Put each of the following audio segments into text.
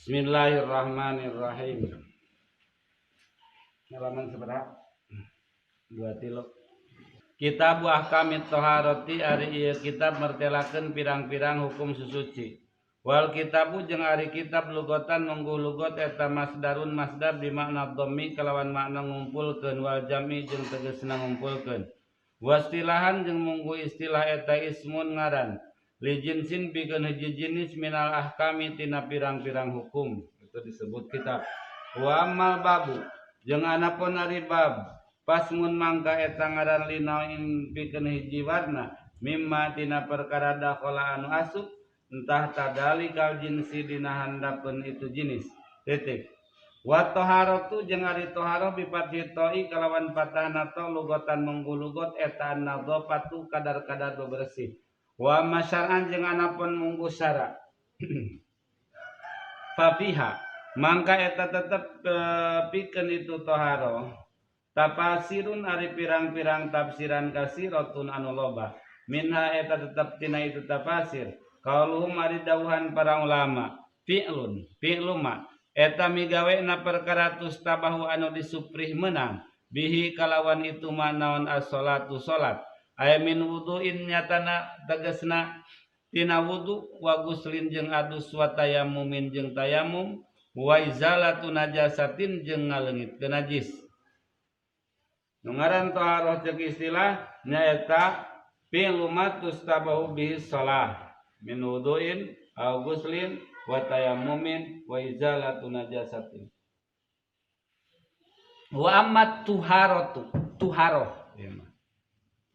Bismillahirrahmanirrahim. Halaman seberapa? 2 Kitab Ahkamit Toharoti ari ieu kitab mertelakeun pirang-pirang hukum susuci. Wal kitabu jeung ari kitab lugotan nunggu lugot eta masdarun masdar di makna dhammi kalawan makna ngumpulkeun wal jami jeung tegasna ngumpulkeun. Wastilahan jeung munggu istilah eta ismun ngaran. Li jinsin pikeun hiji jenis minal ahkami tina pirang-pirang hukum. Itu disebut kitab. Wa amal babu jeung anapun ari bab pasmun mangka eta ngaran linain pikeun hiji warna mimma tina perkara dakhala anu asup entah tadali kal jinsi dina handapeun itu jenis titik. Wa taharatu jeung ari taharah bi fathi ta'i kalawan patahna ta lugotan munggu lugot eta nadzafatu kadar-kadar bersih. Wa masyar'an jeung anapun munggu syara fafiha mangka eta tetep pikeun itu taharah tafasirun ari pirang-pirang tafsiran kasiratun anu loba minha eta tetep tina itu tafasir qauluhum ari dawuhan para ulama fi'luma eta migawena perkara tustabahu anu disuprih menang bihi kalawan itu manaon as-sholatu salat aya min wudu'in nyatana tegasna tina wudu wa guslin jeung adus wa tayammumin jeung tayammum wa izalatu najasatin jeung ngaleungitkeun najis. Nu ngaran taharah jeung istilah nyaeta fi'luma tustabahu bihi shalah min wudu'in aw guslin wa tayammumin wa izalatu najasatin. Wa ammat tuharah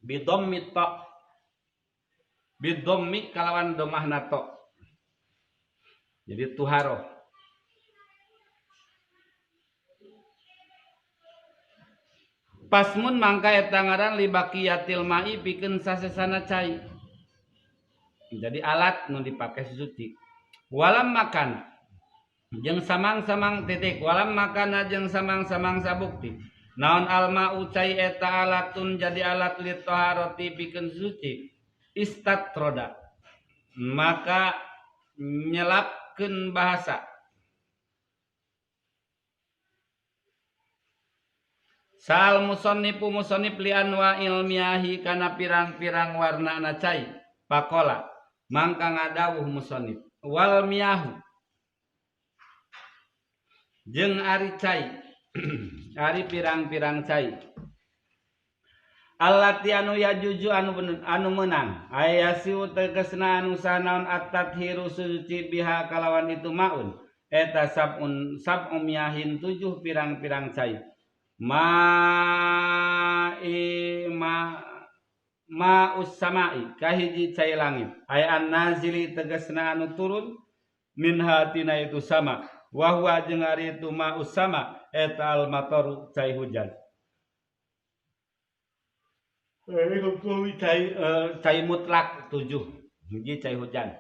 bidhammi ta bidhammi kalawan dhammahna ta. Jadi tuharah pasmun mangka eta ngaran li baqiyatil ma'i pikeun sasesana cai. Jadi alat nu dipake suci. Walam makan jeung samang-samang titik walam makana jeung samang-samang sabukti. Naon alma'u cai eta alatun jadi alat li taharati pikeun suci. Istatroda maka nyelapkeun bahasa. Sal musannifu musannif li anwa ilmiyahi kana pirang-pirang warnana cai. Pakola mangka ngadawuh musannif wal miyahu jeung ari cai ari pirang-pirang cai allati anu yajuju anu meunang ayasiu tegasna anu sanaon at-tathiru suci biha kalawan itu maun eta sab'un miyahin 7 pirang-pirang cai ma'us sama'i kahiji cai langit ay an-nazili tegasna anu turun minha tina itu sama wa huwa jeung ari itu ma'us sama eta al-mataru cai hujan. Cai mutlak 7 hiji cai hujan.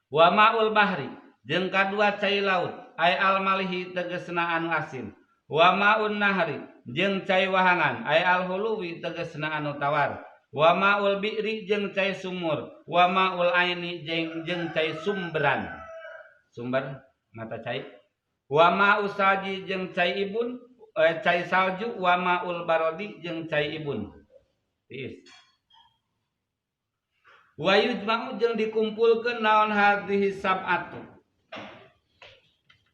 Wa ma'ul bahri jeung kadua cai laut ay al-malihi tegasna anu asin. Wa ma'un nahri jeung cai wahangan ay al-huluwi tegasna anu tawar. Wa ma'ul bi'ri jeung cai sumur. Wa ma'ul aini jeung cai sumberan. Sumber mata cai. Wa ma'us saji jeung cai ibun cai salju. Wa ma'ul barodi jeung cai ibun. Wa yujma'u jeung dikumpulkeun naon hadhihi sab'atu.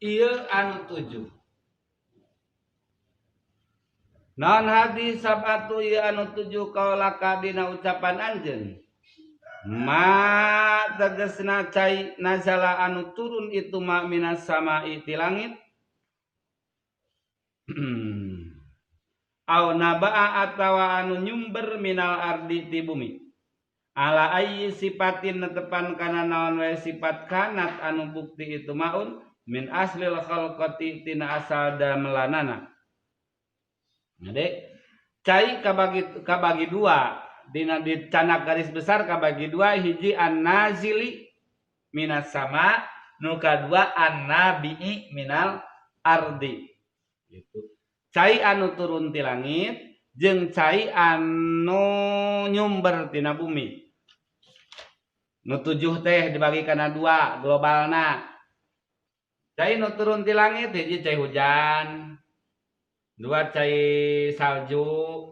Ieu anu 7. Naon hadis sab'atu ieu anu 7 kaulaka dina ucapan anjeun. Ma tegasna cai nazala anu turun itu ma minas sama'i ti langit. Au naba'a atawa anu nyumber minal ardi ti bumi. Ala ayyi sifatin netepan kana naon wae sifat kanat anu bukti itu maun min aslil khalqati tina asal damelanana. Jadi cai kabagi 2 dina dicanak garis besar kabagi 2 hiji an-nazili minas sama nu kadua an-nabi'i minal ardi gitu. Cai anu turun ti langit jeung cai anu nyumber tina bumi. Nu 7 teh dibagi kana 2 globalna. Cai nu turun ti langit hiji cai hujan, dua cai salju,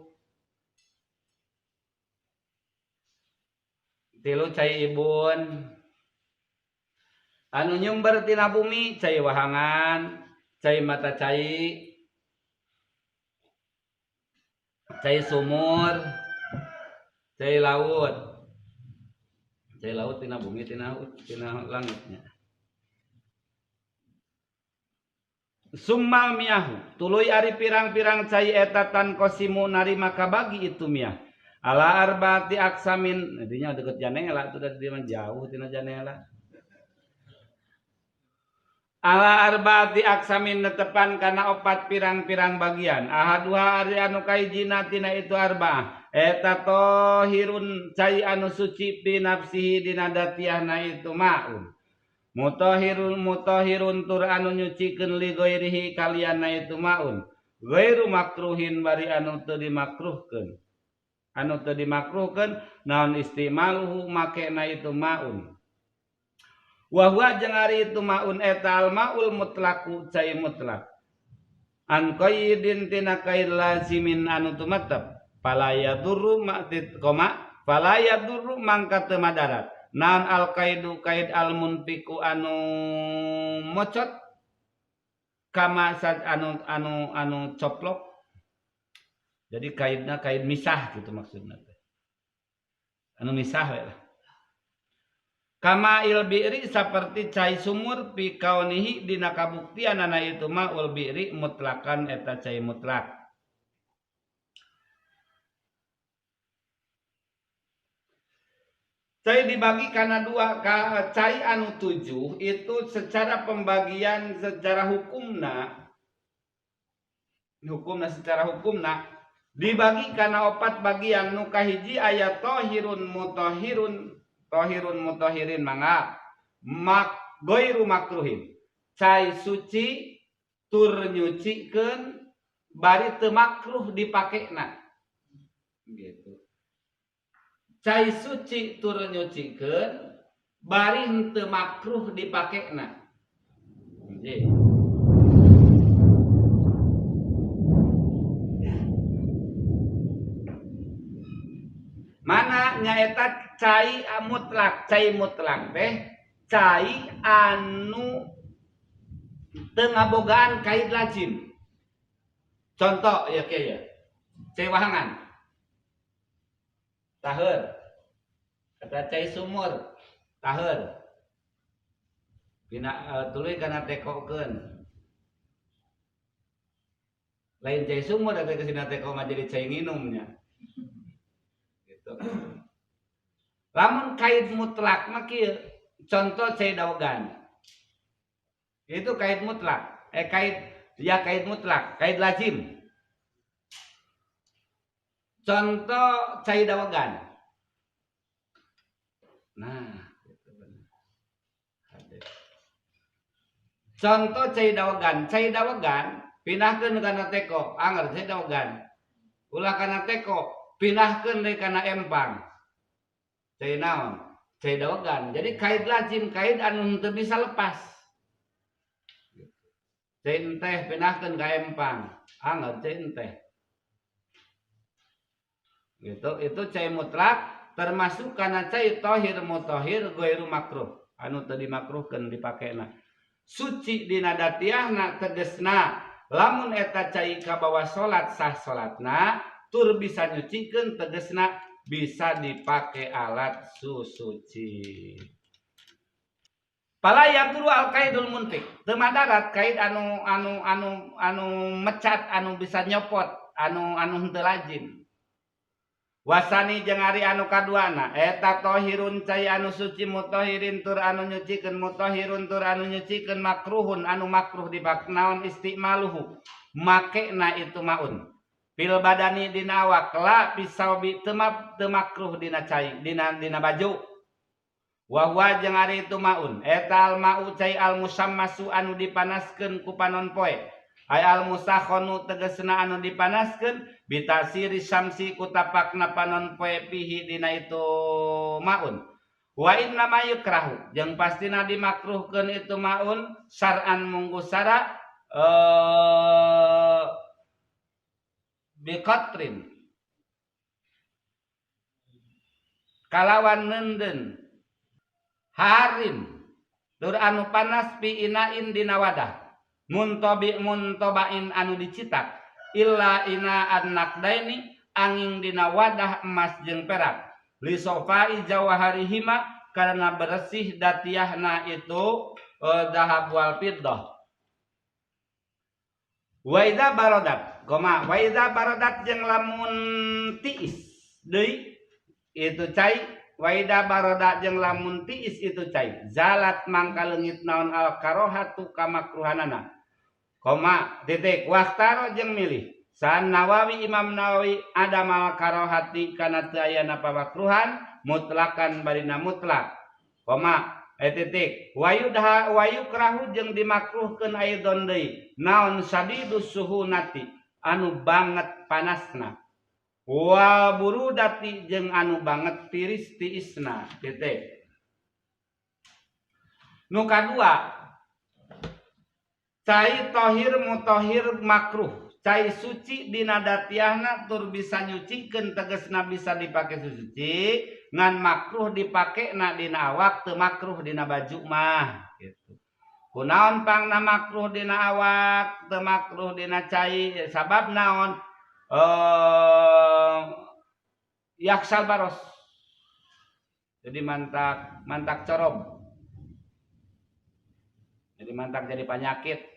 tilu cai ibun, anu nyumber tina bumi cai wahangan, cai mata cai sumur, cai laut. Cai laut tina bumi tina langitnya. Summal miahu tuluy ari pirang-pirang cai etatan kosimu narima kabagi itu miah ala arbati aksamin intinya deket janela itu dari dia jauh tina janela ala arbati aksamin netepan kana opat pirang-pirang bagian ahaduha ari anu kaijina tina itu arbaah eta tohirun cai anu suci pi nafsihi dina datiahna itu maun mutahirun tur anu nyucikeun li ghairihi kalianna itu maun ghairu makruhin bari anu teu dimakruhkeun naon istimaluhu makena itu maun wa huwa jeung ari itu maun eta al maul mutlaku cai mutlak an qaidin tina kaid lazimin anu tumatab fala yadurru mangka teu madarat naon al kaidu kaid al munfiku anu mocot kama sad anu coplok jadi kaidna kaid misah gitu maksudna anu misah we lah kama il bi'ri saperti cai sumur pi kaunihi dina kabuktianana itu maul bi'ri mutlakan eta cai mutlak cai dibagi karena dua cai anu 7 itu secara pembagian secara hukumna dibagi karena 4 bagian nu kahiji aya tohirun mutohirin mangga ghairu makruhin cai suci tur nyucikeun bari teu makruh dipakena gitu cai suci tur nyucikeun bari henteu makruh dipakena. Mana nyaeta cai mutlak teh cai anu teu ngabogaan kaid lazim. Contoh ya kieu ya. Cai wahangan taheur kata cai sumur taheur pina tuluy kana tekokeun lain cai sumur eta kesina teko mah jadi cai nginumnya gitu lamun kaid mutlak mah kieu contoh cai daogan itu kaid mutlak kaid mutlak kaid lazim contoh cai dawagan. Nah, itu benar. Contoh cai dawagan pinahkeun kana teko, anger cai dawagan. Ulah kana teko, pinahkeun deui kana empang. Cai naon? Cai dawagan. Jadi kaid lazim, kaid anu teu bisa lepas. Cai teh pinahkeun ka empang, anger cai teh. Gitu itu cai mutlak termasuk karena cai tohir mutohir ghairu makruh anu teu dimakruhkeun dipakena suci dina datiahna tegesna lamun eta cai kabawa salat sah salatna tur bisa nyucikeun tegesna bisa dipake alat susuci pala yaqulu al qaidul munfik teu madarat kaid anu mecat anu bisa nyopot anu henteu lazim wasani jeung ari anu kaduana eta tohirun cai anu suci mutohirin tur anu nyucikeun mutohirun tur anu nyucikeun makruhun anu makruh dipaknaon istimaluhu makena itu maun fil badani dina awak la pisaubi teu makruh dina cai dina baju wa huwa jeung ari itu maun eta al mau cai al musammasu anu dipanaskeun ku panon poe ay al musakhonu tegasna anu dipanaskeun bitasiri samsi ku tapakna panon poe pihi dina itu maun Wa inna ma yukrahu jeung pastina dimakruhkeun itu maun syar'an munggu syara biqatrin kalawan neundeun harin tur anu panas pi inain dina wadah muntobain anu dicitak illa ina annakdaini angin dina wadah emas jeung perak li sofai jawaharihima karena bersih datiahna itu dahab wal fiddah wa idza baradat wa idza baradat jeung lamun tiis deui itu cai wa idza baradat jeung lamun tiis itu cai zalat mangka leungit naon al karohatu kamakruhanana titik waktaro jeung milih San Nawawi Imam Nawawi ada mal karohati kana teu aya pamakruhan mutlakan barina mutlak titik wayu krahu jeung dimakruhkeun aidon deui naon sadidus suhunati anu banget panasna wa burudati jeung anu banget tiris-tirisna titik nu kadua cai tohir mutohir makruh cai suci dina datiahna tur bisa nyucikeun tegasna bisa dipake suci ngan makruh dipake na dina awak teu makruh dina baju mah gitu. Kunaon pangna makruh dina awak teu makruh dina cai sabab naon yaksal baros jadi mantak corob jadi mantak jadi penyakit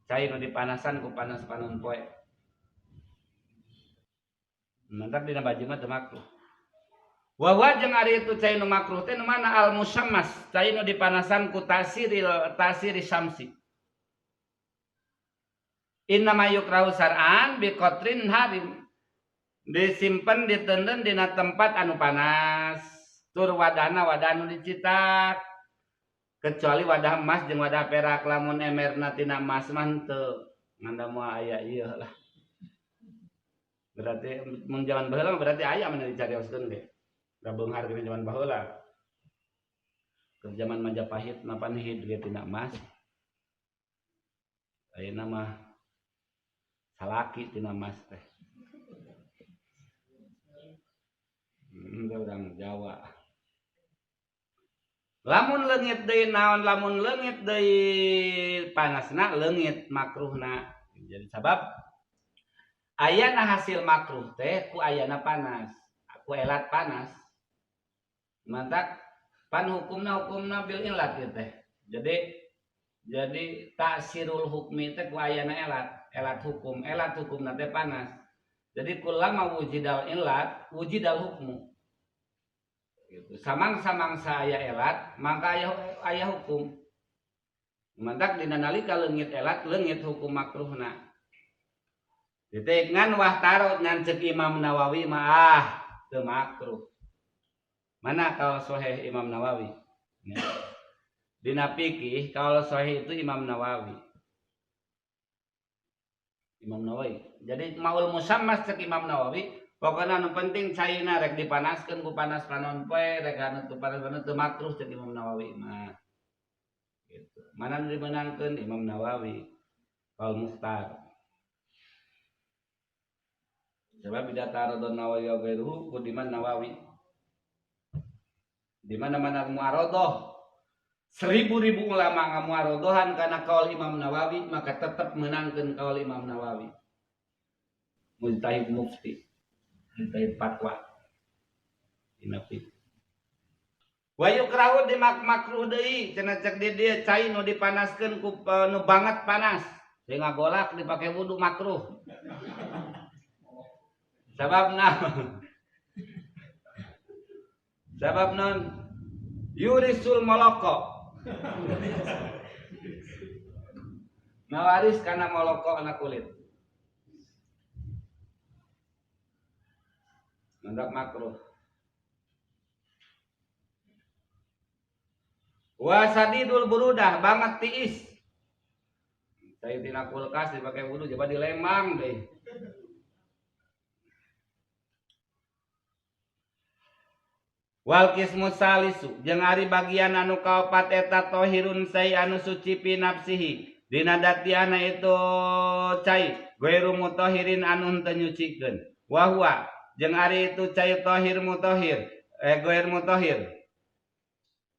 cai nu dipanasan ku panas panon poe mantak dina baju mah teu makruh wa jeung ari itu cai nu makruh teh nu mana al musammas cai nu dipanasan ku tasiri syamsi inna ma yukrahu sar'an bi qatrin harim disimpen diteundeun dina tempat anu panas tur wadahna wadah anu dicitak kecuali wadah emas jeung wadah perak lamun emerna tina emas mah teu nganda moal aya ieu lah berarti mun zaman baheula berarti aya mun dicarioskeun ge da beunghar geuning zaman baheula ke zaman Majapahit napan hid ge tina emas ayeuna mah salaki tina emas teh urang Jawa lamun leungit deui naon lamun leungit deui panasna leungit makruhna jadi sabab ayana hasil makruh teh ku ayana panas ku elat panas mantak pan hukumna bil ilat teh jadi taksirul hukmi teh ku ayana elat hukumna teh panas jadi kulama wujidal ilat wujidal hukmu gitu. Samang saya elat maka aya hukum mantak dina nalika leungit elat leungit hukum makruhna titik ngan wahtarot ngan ceuk Imam Nawawi mah teu makruh mana kalau sahih Imam Nawawi dina fikih kalau sahih itu Imam Nawawi jadi maul musammas ceuk Imam Nawawi pokoknya anu penting caina rek dipanaskeun ku panas panon poe rek anu teu panas panon teu makruh ceuk Imam Nawawi mah gitu. Mana nu dimenangkeun Imam Nawawi Qaul Mukhtar sebab bidata Radon Nawawi wa ghairuhu ku diman Nawawi di mana-mana muarodoh 1000 ulama ngamuarodohan kana qaul Imam Nawawi maka tetap menangkeun qaul Imam Nawawi mujtahid mufti mujtahid fatwa dina fiqh wa yukrahu di makruh deui cenah cek di dieu cai nu dipanaskeun ku nu banget panas teu ngagolak dipake wudu makruh sabab non yurisul moloko nawaris kana moloko anak kulit mandak makruh wa sadidul burudah banget tiis saya tina kulkas dipake wudu coba dilemang deh Wal qismu salisu jeung ari bagian anu kaopat eta tohirun sai anu suci pi nafsihi dina datiana itu cai ghairu mutahhirin anu henteu nyucikeun wa huwa jeung ari itu cai tohir mutahhir ghair mutahhir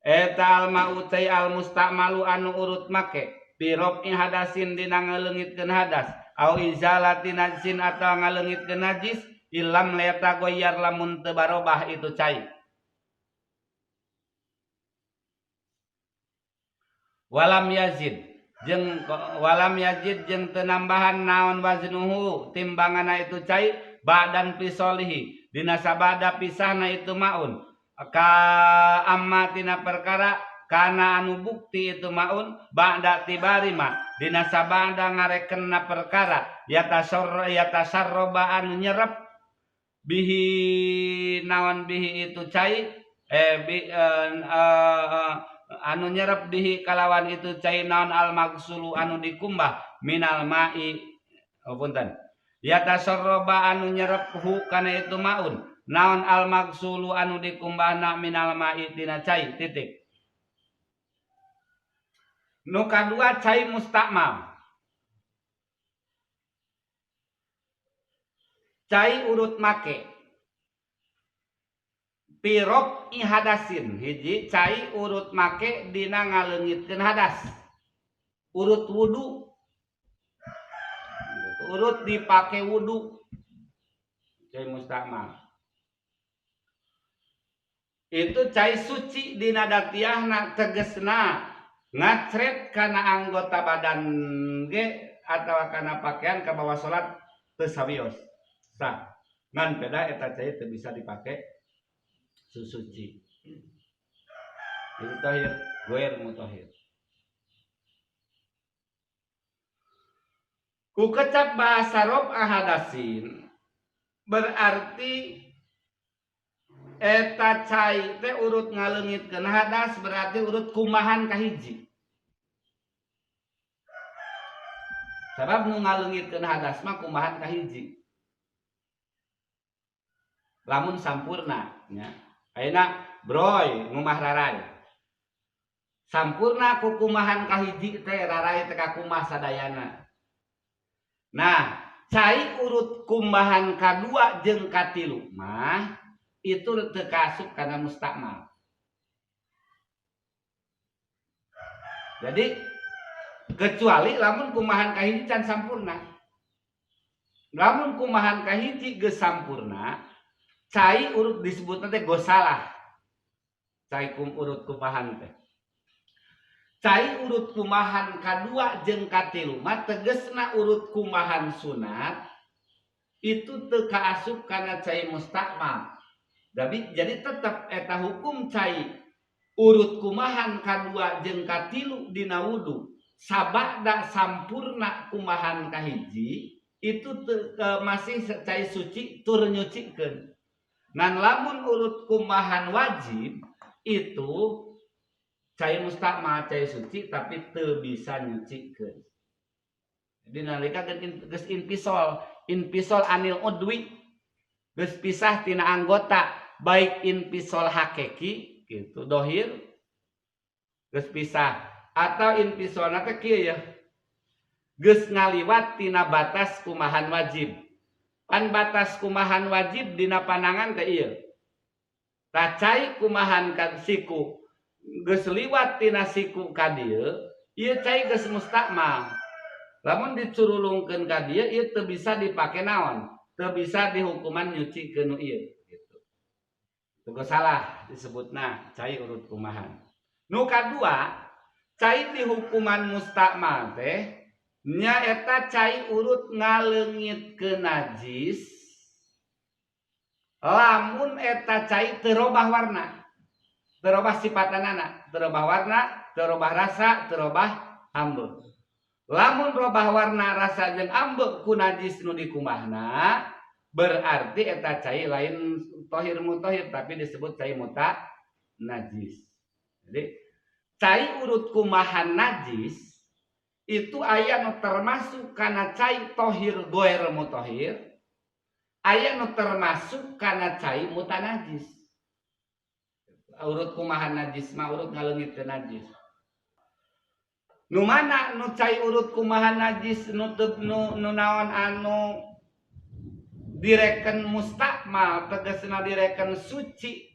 eta alma'u cai almustamalu anu urut make pirob hadasin dina ngaleungitkeun hadas au izalati najsin atawa ngaleungitkeun najis ilam leta goyar lamun teu barobah itu cai. Walam yazid jeung teu nambahan naon waznuhu timbangana itu cai badan pisolihi dina sabada pisahna itu maun ka amma tina perkara kana anu bukti itu maun ba'da tibarima dina sabada ngarekenna perkara yatasarroba anu nyerep bihi naon bihi itu cai anu nyerep bihi kalawan itu cai naon al magsulu anu dikumbah minal ma'i punten yatasarroba anu nyerep hu kana itu maun naon al magsulu anu dikumbahna minal ma'i tina cai titik. Nu kadua cai mustakmal. Cai urut make pirob ihadasin hiji cai urut make dina ngaleungitkeun hadas urut wudu urut dipake wudu cai mustakmal itu cai suci dina datiahna tegesna ngacret kana anggota badan ge atawa kana pakaian ka bawa salat teu sawios sah ngan beda eta cai teu bisa dipake suci itu tahir ghair mutahhir ku kecap bahasa rob ahadasin berarti eta cai teh urut ngaleungitkeun hadas berarti urut kumahan kahiji sabab nu ngaleungitkeun hadas mah kumahan kahiji lamun sampurna nya ayeuna broy ngumah rarai sampurna ku kumahan kahiji teh rarai teh kakumah sadayana. Nah cai urut kumahan kadua jeung katilu mah itu teu kaasup kana mustakmal. Jadi kecuali lamun kumahan kahiji can sampurna. Lamun kumahan kahiji geus sampurna cai urut disebutna teh gosalah. Cai urut kumahan teh. Cai urut kumahan kadua jeung katilu mah tegesna urut kumahan sunat itu teu kaasup kana cai mustakmal. Jadi tetep eta hukum cai urut kumahan kadua jeung katilu dina wudu sabada sampurna kumahan kahiji itu masih cai suci tur nyucikeun. Nan lamun urut kumahan wajib itu cai mustakmal cai suci tapi teu bisa nyucikeun. Jadi nalika geus inpisol anil udwi geus pisah tina anggota baik inpisol hakiki gitu dohir geus pisah atau inpisolna teh kieu ya geus ngaliwat tina batas kumahan wajib. Pan batas kumahan wajib dina panangan teh ieu. Tah cai kumahan ka siku geus liwat tina siku ka dieu, ieu cai geus mustakmal. Lamun dicurulungkeun ka dieu ieu teu bisa dipake naon? Teu bisa dihukuman nyucikeun nu ieu gitu. Itu salah disebutna cai urut kumahan. Nu kadua, cai di hukuman mustakmal teh nya eta cai urut ngaleungitkeun najis lamun eta cai teu robah warna teu robah sipatanana teu robah warna teu robah rasa teu robah hambeu lamun robah warna rasa jeung hambeu ku najis nu dikumahna berarti eta cai lain tohir mutahhir tapi disebut cai muta najis. Jadi cai urut kumahan najis itu aya nu termasuk kana cai tohir ghair mutahhir aya nu termasuk kana cai mutanajis. urut kumaha najis mah urut ngaleungitkeun najis. Nu mana nu cai urut kumaha najis nu naon anu direken mustakmal tegasna direken suci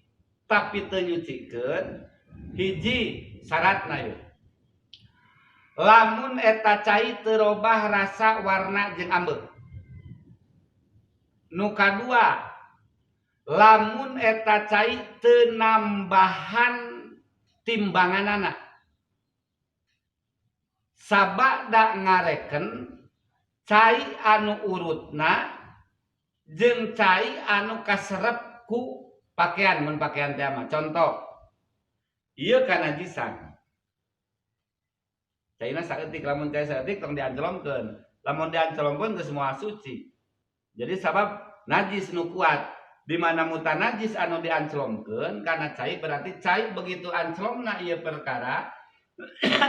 tapi teu nyucikeun hiji syaratna ieu. Lamun eta cai teu robah rasa warna jeung ambeug. Nu kadua, lamun eta cai teu nambahan timbanganana. Sabada ngareken cai anu urutna jeung cai anu kaserep ku pakaian mun pakaian teh mah. Contoh, ieu kanajisan. Caina saeutik lamun cai saeutik tong dianclomkeun. Lamun dianclomkeun geus moal suci. Jadi sabab najis nu kuat di mana mutan najis anu dianclomkeun kana cai berarti cai begitu anclomna ieu perkara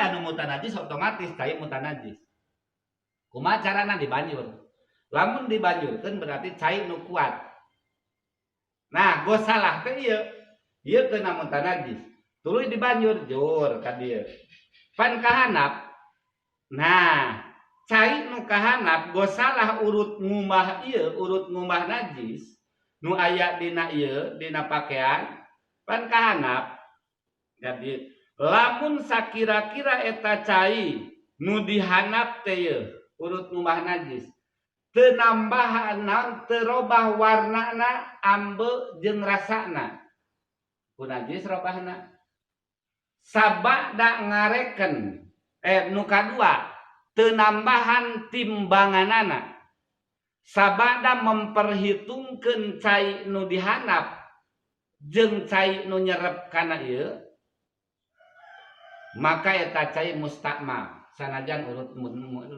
anu mutan najis otomatis cai mutan najis. Kumaha carana dibanjur? Lamun dibanjurkeun berarti cai nu kuat. Nah, gosalah teh ieu keuna mutan najis. Tuluy dibanjur jur ka dieu. Pan kahanap. Nah, cai nu kahanap gosalah urut ngumah ieu, urut ngumah najis nu aya dina ieu, dina pakaian pan kahanap. Jadi lamun sakira-kira eta cai nu dihanap teh ieu urut ngumah najis teu nambahan naon teu robah warnana ambeug jeung rasana ku najis robahna. Sabada ngareken nu kadua teu nambahan timbanganana. Sabada memperhitungkeun cai nu dihanap jeung cai nu nyerep kana ieu maka eta cai mustakmal sanajan urut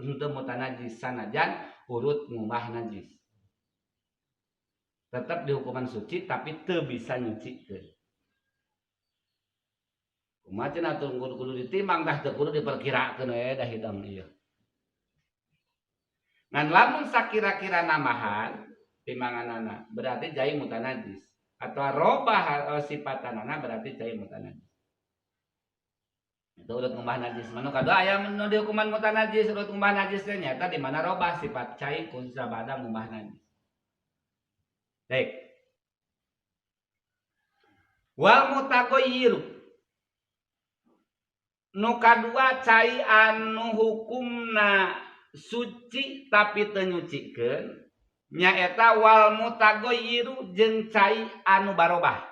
henteu mutan najis, sanajan urut ngubah najis. Tetap dihukuman suci tapi teu bisa nyucikeun. Kumaha cenah atuh kudu ditimbang tah teu kudu diperkirakeun we dah hidang ieu. Ngan lamun sakira-kira namahan timbanganana berarti cai mutan najis atau robah sifatanana berarti cai mutan najis. Itu urut ngubah najis. Manu kadua aya nu dihukuman mutan najis, urut ngubah najis teh nyata di mana robah sifat cai kun sabada ngubah najis. Baik. Wal mutaghayyir. Nu kadua cai anu hukumna suci tapi teu nyucikeun nyaeta wal mutaghayyiru jeung cai anu barobah.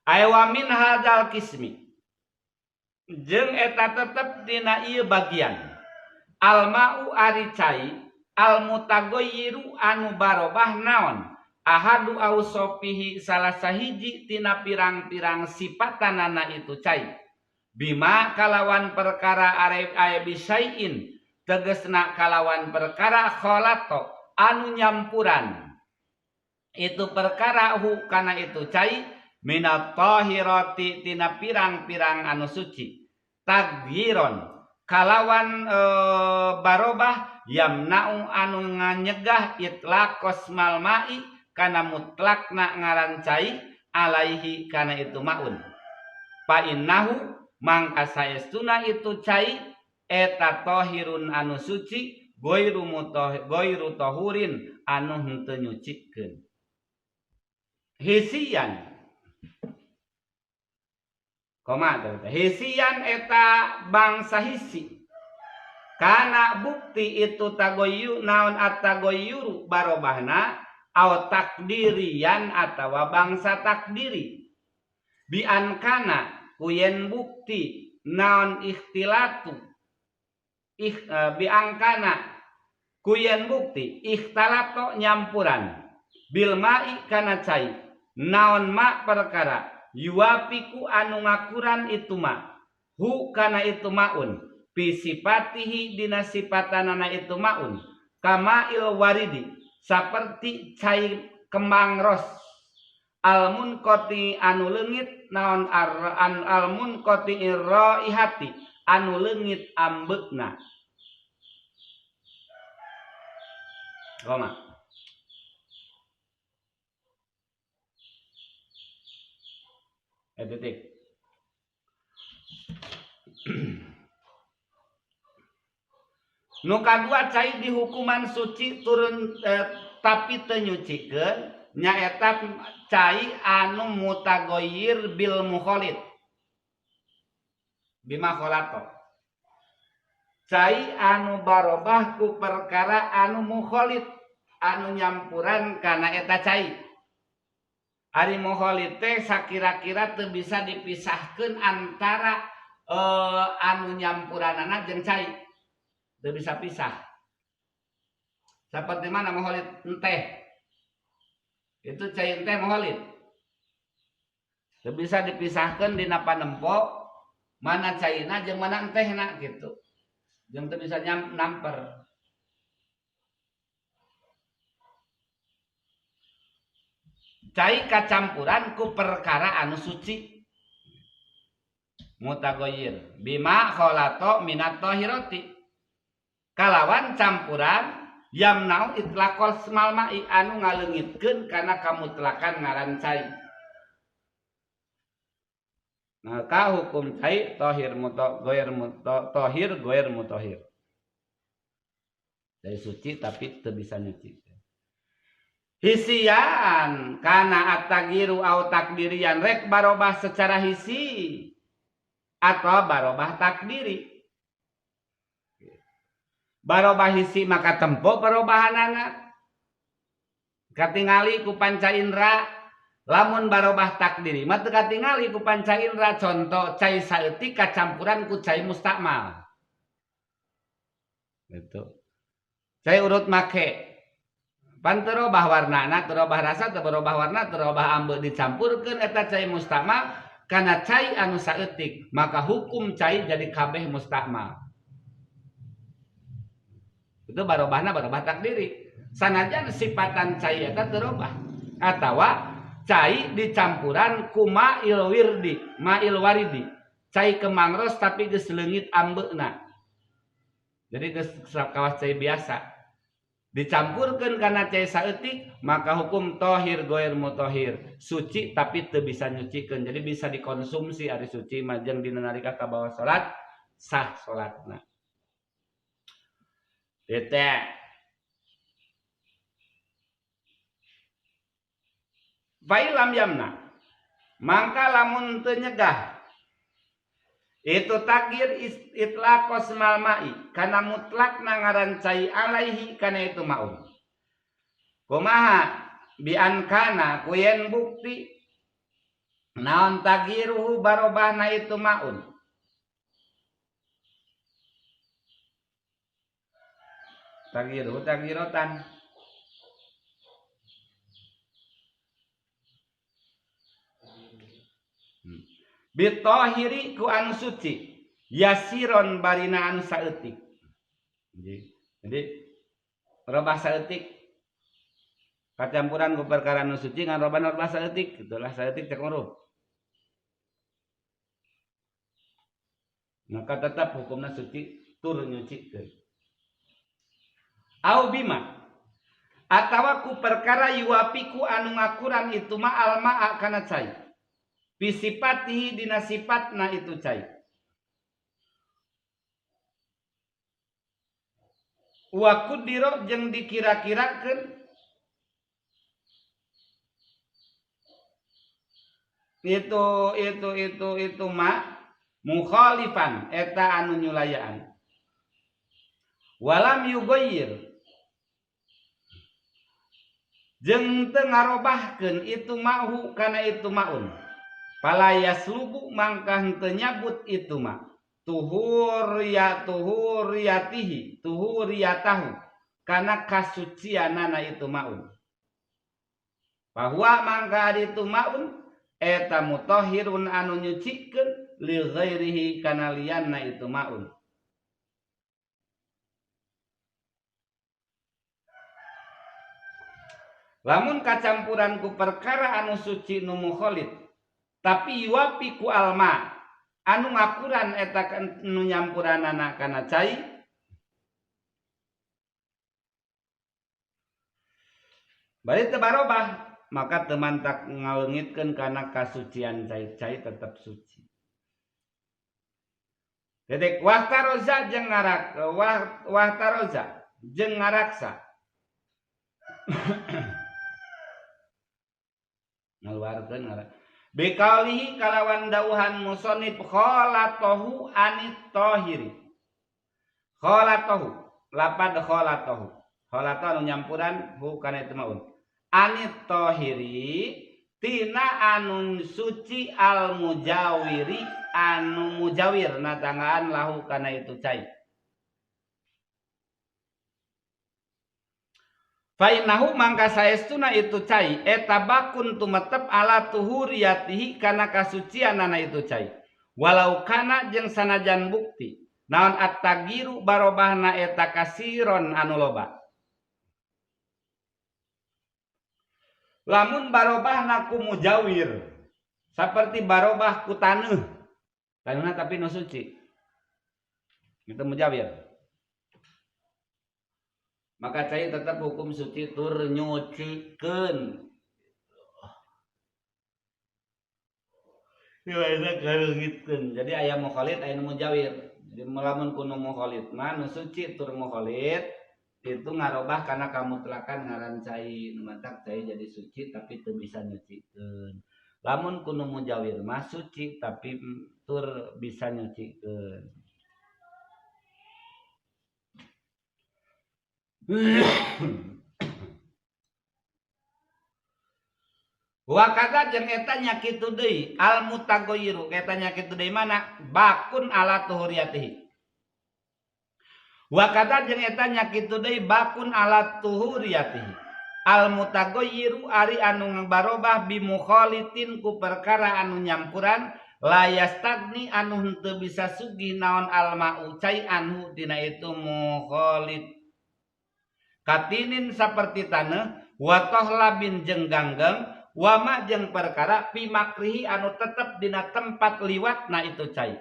Aywa min hadzal qismi. Jeung eta tetep dina ieu bagian. Al ma'u ari cai al mutaghayyiru anu barobah naon? Ahadu ausofihi salah sahiji tina pirang-pirang sifatanana itu cai. Bima kalawan perkara are bisain tegesna kalawan perkara kholato anu nyampuran itu perkara hu kana itu cai minat tahirati tina pirang-pirang anu suci tagyiron kalawan barobah yamna'u anu nganyegah itlaqos malma'i kana mutlakna ngaran cai alaihi kana itu maun fa innahu mangka saestuna itu cai eta tahirun anu suci goiru tahurin anu henteu nyucikeun. Hisian komaha hisian eta bangsa hisi kana bukti itu tagoyu naon at-tagoyuru barobahna aw takdirian atawa bangsa takdiri bi ankana kuyen bukti naon ikhtilatu biangkana kuyen bukti ikhtalato nyampuran bil ma'i kana cai naon ma perkara yuwafiku anu ngakuran itu ma hu kana itu maun pisipatihi dina sifatanana itu maun kama il waridi saperti cai kembang ros almun koti anu leungit naon almun koti irraihati anu leungit ambeukna. Koma. titik. Nu kadua cai di hukuman suci turun tapi teu nyucikeun nyaeta cai anu mutagoyir bil mukhalid bima khalato. Cai anu barobah ku perkara anu mukhalid anu nyampuran kana eta cai. Ari mukhalid teh sakira-kira teu bisa dipisahkeun antara anu nyampuranana jeung cai. Teu bisa pisah. Seperti mana mukhalid teh? Itu cai teh mukhalid. Teu bisa dipisahkeun dina panempo mana caina jeung mana tehna gitu. Jeung teu bisa namper. Cai kacampuran ku perkara anu suci. Mutagoyir bima khalato minat tahirati. Kalawan campuran yamnau itlaqol semal ma'i anu ngaleungitkeun kana kamutlakan ngaran cai. Maka hukum cai tahir goyer mutahhir. Cai suci tapi teu bisa nyuci. Hisian kana at-tagyiru au takdirian rek barobah secara hisi atau barobah takdiri. Barobah hisi maka tempo perubahanana katingali ku panca indra. Lamun barobah takdiri mah teu katingali ku panca indra. Contoh cai saeutik kacampuran ku cai mustakmal gitu. Cai urut make pan teu robah warnana, teu robah rasa, teu berubah warna, teu robah ambeuk dicampurkeun eta cai mustakmal kana cai anu saeutik maka hukum cai jadi kabeh mustakmal. Itu barobahna barobah takdiri. Sanajan sifatan cai eta teu robah atawa cai dicampuran ku ma'il waridi. Cai kemangros tapi geus leungit ambeuna. Jadi geus kawas cai biasa. Dicampurkeun kana cai saeutik maka hukum tahir goer mutahhir. Suci tapi teu bisa nyucikeun. Jadi bisa dikonsumsi ari suci mah jeung dina nalika kabawa salat sah salatna. Eta Failam yamna mangka lamun teu nyegah itu takdir itlaq qasmal ma'i kana mutlak ngaran cai alaihi kana itu maun. Kumaha bi ankana kuyen bukti naon tagiruhu barobahna itu maun. Tagiruhu tagirotan. Bitahiri ku anu suci yasiron barina anu saeutik. Jadi robah saeutik kacampuran ku perkara anu suci ngan robah saeutik itulah saeutik cek nguruh. Maka tetap hukumna suci tur nyucikeun. Au bima atawa ku perkara yuapiku anu ngakuran itu ma alma kana cai. Bisipatihi dina sifatna itu cai. Wa kudiro jeung dikira-kirakeun itu ma mukhalifan eta anu nyulayaan. Walam yugoyir jeung teu ngarobahkeun itu mahu kana itu maun. Palayas lubu mangka henteu nyabut itu mah tuhuriyatahu kana kasucianana itu maun. Bahwa mangka itu maun eta mutahhirun anu nyucikeun li ghairihi kana lianna itu maun. Lamun kacampuran ku perkara anu suci nu mukhalid tapi yuapi ku alma anu ngakuran eta nu nyampuranana kana cai bari teu barobah maka teman tak ngaleungitkeun kana kasucian cai tetap suci. Dedek wahtaroza jeung wahtaroza jeung ngaraksa. Ngaluarkeun ngarak. Bikalihi kalawan dauhan musonib kholatohu anit tohiri. Kholatohu lapad kholatohu. Kholato anu nyampuran hu kana itu maun. Anit tohiri tina anu suci al mujawiri anu mujawir natangaan lahu kana itu cai. Fa innahu mangka saestuna itu cai eta bakun tumetep ala tuhuriyatihi kana kasucianana itu cai. Walau kana jeung sanajan bukti naon at-tagiru barobahna eta kasiron anu loba. Lamun barobahna ku mujawir saperti barobah ku taneuh. Taneuhna tapi nu suci. Itu mujawir. Maka cai tetap hukum suci tur nyucikeun. Ieu kareungitkeun. Jadi aya mukhalid aya nu mujawir. Jadi lamun kuno mukhalid mah nu suci tur mukhalid itu ngarobah kana kamutlakan ngaran cai. Numatak cai jadi suci tapi teu bisa nyucikeun. Lamun kuno mujawir mah suci tapi tur bisa nyucikeun. Wa kata jeung eta nya kitu deui al mutaghayyiru eta nya kitu deui mana bakun ala tuhuriyatihi. Wa kata jeung eta nya kitu deui bakun ala tuhuriyatihi. Al mutaghayyiru ari anu ngabarobah bi mukhalitin ku perkara anu nyampuran la yastagni anu henteu bisa sugih naon al ma'u cai anhu dina itu mukhalid. Katinin saperti taneuh wa tohlabin jeung ganggeng wama jeung perkara pimakrihi anu tetep dina tempat liwatna itu cai.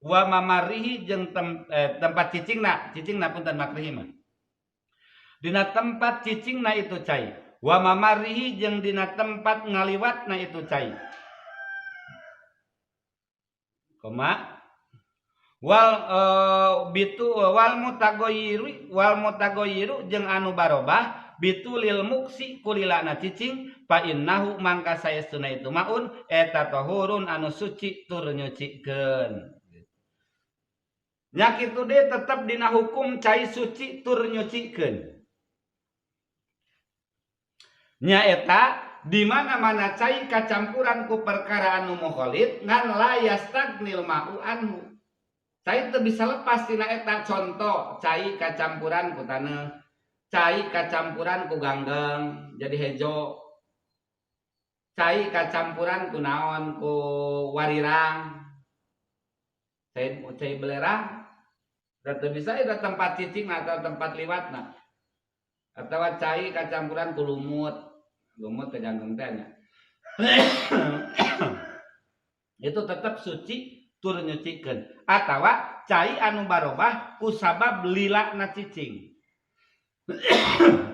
Wa mamarihi jeung tempat cicingna punten makrihi mah. Dina tempat cicingna itu cai. Wa mamarihi jeung dina tempat ngaliwatna itu cai. Koma wal mutaghayyiru jeung anu barobah bitulil muksi kulilana cicing fa innahu mangka saestuna itu maun eta tahurun anu suci tur nyucikeun. Nya kitu deui tetep dina hukum cai suci tur nyucikeun. Nya eta di mana-mana cai kacampuran ku perkara anu mukhalid ngan la yastagnil ma'u anhu. Cai teu bisa lepas tina eta contoh cai kacampuran ku taneuh, cai kacampuran ku ganggeng jadi hejo, cai kacampuran ku naon ku warirang, cai belerang, teu bisa eta tempat cicing atau tempat liwatna, atau cai kacampuran ku lumut ke jantung teh nya. Itu tetap suci tur nyucikeun atawa cai anu barobah ku sabab lilana cicing.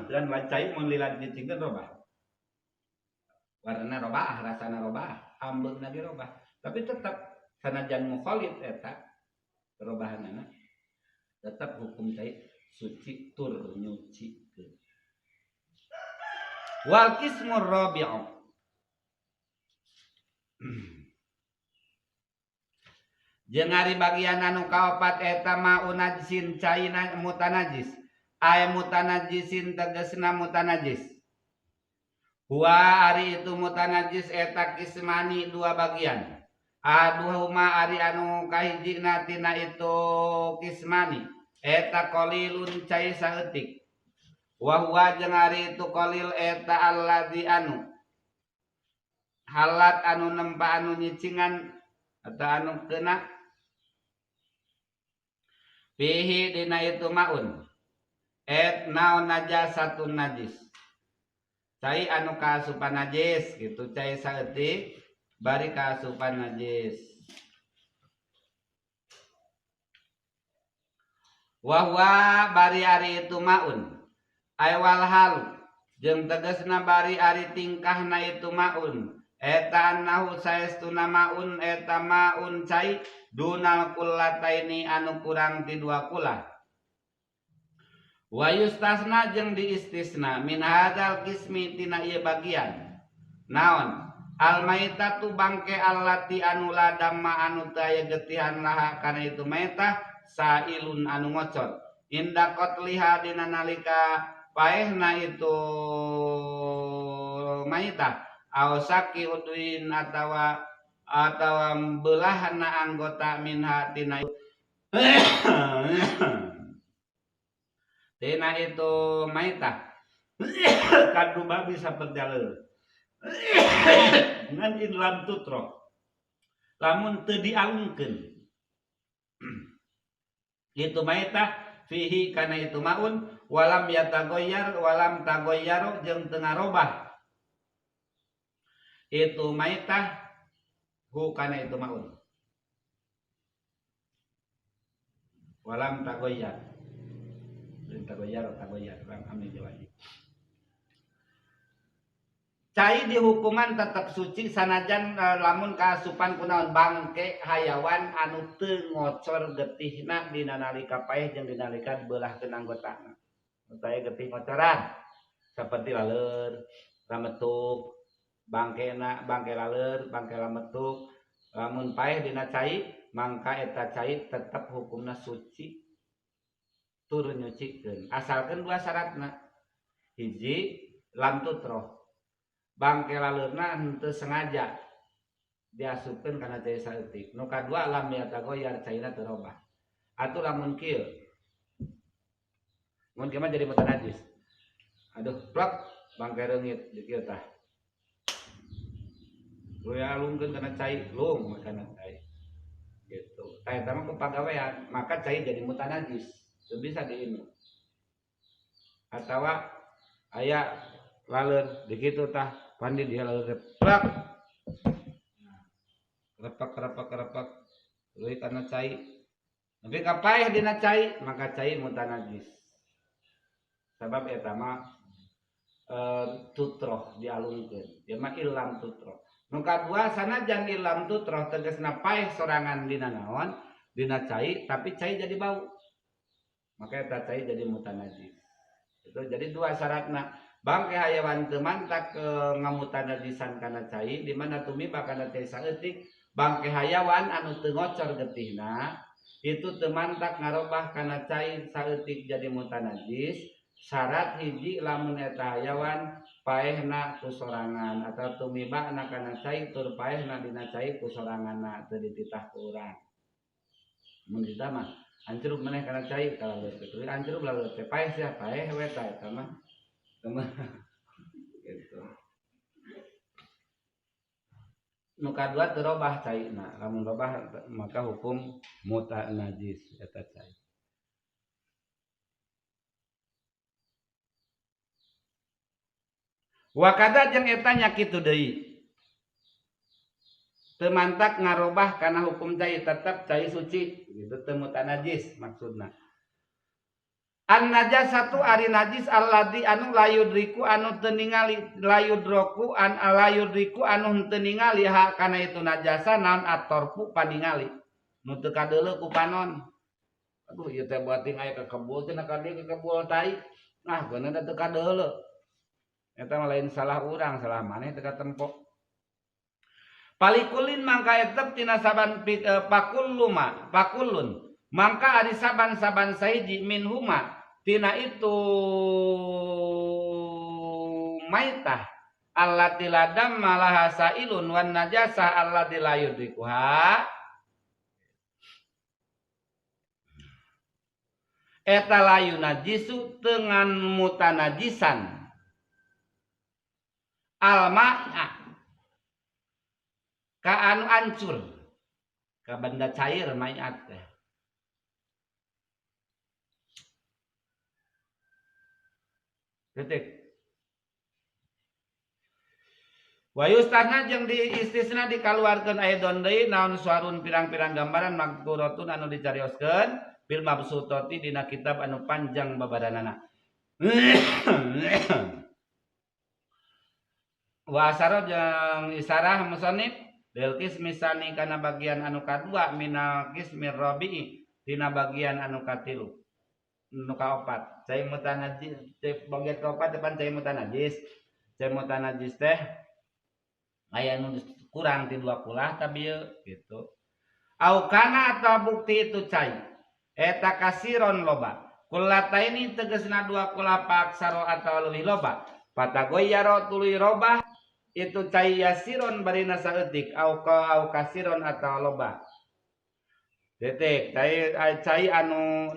Dan cai mun lila cicing teh robah. Warna robah, rasana robah, ambeugna ge robah. Tapi tetap sanajan mukhalid eta perubahanana tetap hukum cai suci tur nyucikeun. Wal qismur rabi'u jeung ari bagian anu kaopat eta ma'un najisin cai mutanajis ay mutanajisin tegasna mutanajis huwa ari itu mutanajis eta kismani dua bagian aduhuma ari anu kahijina tina itu kismani eta qalilun cai saeutik wa huwa jeung ari itu qalil eta alladzi anu halat anu nempa anu nyicingan atau anu kena fihi dina itu maun et naon najasatun najis cai anu kaasupan najis gitu cai saeutik bari kaasupan najis wa huwa bari ari itu maun ay wal hal jeung tegasna bari ari tingkahna itu maun eta annahu saestuna maun eta maun cai dunal kullataini anu kurang ti dua kula wa yustasna jeung diistisna min hadzal qismi tina ieu bagian naon al maitatu bangke allati anu ladamma anu teu aya getihan laha kana itu maitah sailun anu ngocor inda qatliha dina nalika paehna itu maitah aw saki udwin atawa belahna anggota minha tina tina itu maitah kadu babi saperjaleur ngan inlam tutro lamun teu dialungkeun itu maitah fihi kana itu maun walam yatagoyyar walam tagoyyaro jeung teu ngarobah itu maitah hu kana itu maun walam tagoyyar lam amin jawaji cai dihukuman tetap suci sanajan lamun kaasupan kunaon bangke hayawan anu teu ngocor getihna dina nalika paeh jeung dina nalika beulahkeun anggotana. Upaya getih ngocoran seperti laleur, lametuk, bangke laleur, bangke lametuk, lamun paeh dina cai mangka eta cai tetap hukumna suci turun nyucikeun. Asalkeun dua syaratna. Hiji lam tutroh. Bangke laleurna henteu sengaja diasupkeun kana cai saeutik. Nu kadua lam yatagoyar caina teu robah. Atuh lamun kieu. Mun kieu mah jadi mutan najis. Aduh, plak bangke reungit di kieu tah. Lu alungkeun kana cai, lung kana cai. Gitu. Tah eta mah kepagawean, maka cai jadi mutan najis. Teu bisa diinum. Atawa aya laleur di kitu tah pandi dia lalu keplak kerepak leuwih kana cai tapi kapaeh dina cai maka cai mutan najis sabab eta mah tutroh dialungkeun dia mah ilam tutroh nu kadua sanajan ilam tutroh tegasna paeh sorangan dina naon dina cai tapi cai jadi bau maka eta cai jadi mutan najis itu jadi dua syaratna bangke hayawan teu mantak ngamutan najisan kana cai di mana tumiba kana cai saeutik bangke hayawan anu teu ngocor getihna itu teu mantak ngarobah kana cai saeutik jadi mutan najis syarat hiji lamun eta hayawan paehna ku sorangan atau tumibana kana cai tur paehna dina cai ku soranganna teu dititah ku urang mun kita mah hancurug maneh kana cai kalau leuwih hancurug lalu teh paeh sia paeh we ta eta mah gitu. Nu kadua teu robah caina, lamun robah maka hukum muta najis eta cai. Wa kada jeung eta nya kitu deui. Teu mantak ngarobah kana hukum cai tetep cai suci, gitu teu muta najis maksudna. An najasatu ari najis alladzi anu layudriku anu teu ningali layudroku an alayudriku anu teu ningali ha kana itu najasa naon atorpu paningali nu teu kadeuleu ku panon aduh ieu teh buating aya ka kebul cenah ka dieu ka kebul tai nah beuneu teu kadeuleu eta mah lain salah urang salah maneh teu katempo palikulin mangka etep tina saban pakullun mangka ari saban-saban sahiji minhuma tina itu maitah allati ladam malaha sailun wan najasa allati la yudrikuha eta layu najisu dengan mutanajisan alma'a ka anu ancur ka benda cair mayat teh titik wa yustahna jeung di istisna dikaluarkeun aidon deui naon suarun pirang-pirang gambaran makturatun anu dicarioskeun bil mabsutati dina kitab anu panjang babadanana wa asaro jeung isarah musannif del qismi sani kana bagian anu kadua minal qismir rabi'i tina bagian anu katilu nu kaopat cai mutanajis bagian kaopat depan cai mutanajis teh aya nu kurang ti 20 tapi gitu au kana atau bukti itu cai eta kasiron loba kullataini tegasna 20 paksaro atau leuwih loba patagoyaro tuluy robah itu cai yasiron barina saeutik au kasiron atau loba detik cai anu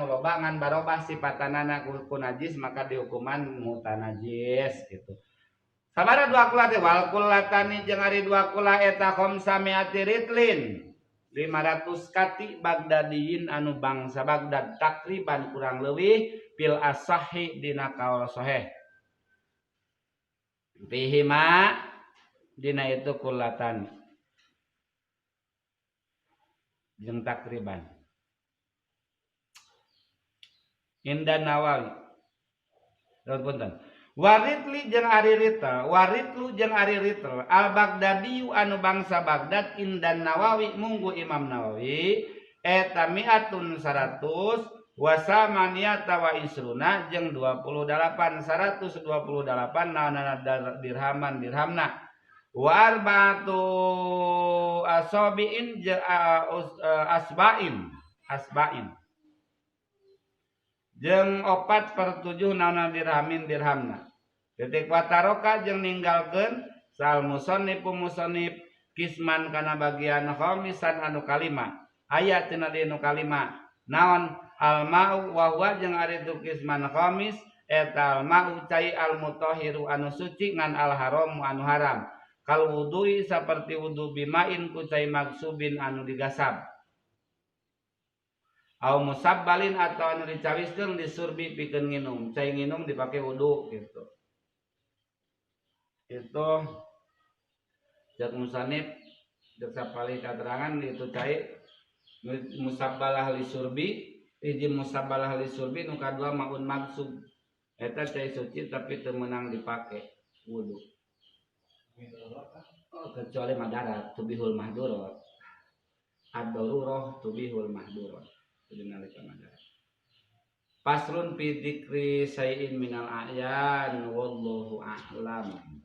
loba ngan barobah sipatanana ku najis maka dihukuman mutanajis gitu. Sabaraha 20 teh wal kullatani jeung ari 20 eta khamsamiati ritlin 500 kati Bagdadiyin anu bangsa Bagdad takriban kurang leuwih fil asahi dina kaul sahih. Pihima dina itu kullatani jeung takriban Indan Nawawi punten waritli jeung ari ritel waritlu jeung ari ritel al Baghdadiyu anu bangsa Baghdad Indan Nawawi munggu Imam Nawawi eta mi'atun 100 wasamaniyata wa isruna jeung 28 128 naana dirhamna wa arba'atu asabiin asbain jeung 4/7 naana dirhamna detik wataroka jeung ninggalkeun sal musannif kisman kana bagian khamisan anu kalima aya tina dinu kalima naon al ma'u wa huwa jeung ari tu kisman khamis eta al ma'u cai al mutahhiru anu suci ngan al haramu anu haram kal wudui saperti wudu bimain ku cai maksubin anu digasab au musabbalin atau anu dicawiskeun disurbi pikeun nginum cai nginum dipake wudu gitu itu jak musannif jak sapali katerangan itu cai musabbalah li surbi hiji musabbalah li surbi nu kadua maun maksub eta cai suci tapi teu meunang dipake wudu kecuali madarat tubihul mahdurat ad-darurah tubihul mahdurat jadi nalika madarat pasrun fi dzikri syai'in minal a'yan wallahu a'lam.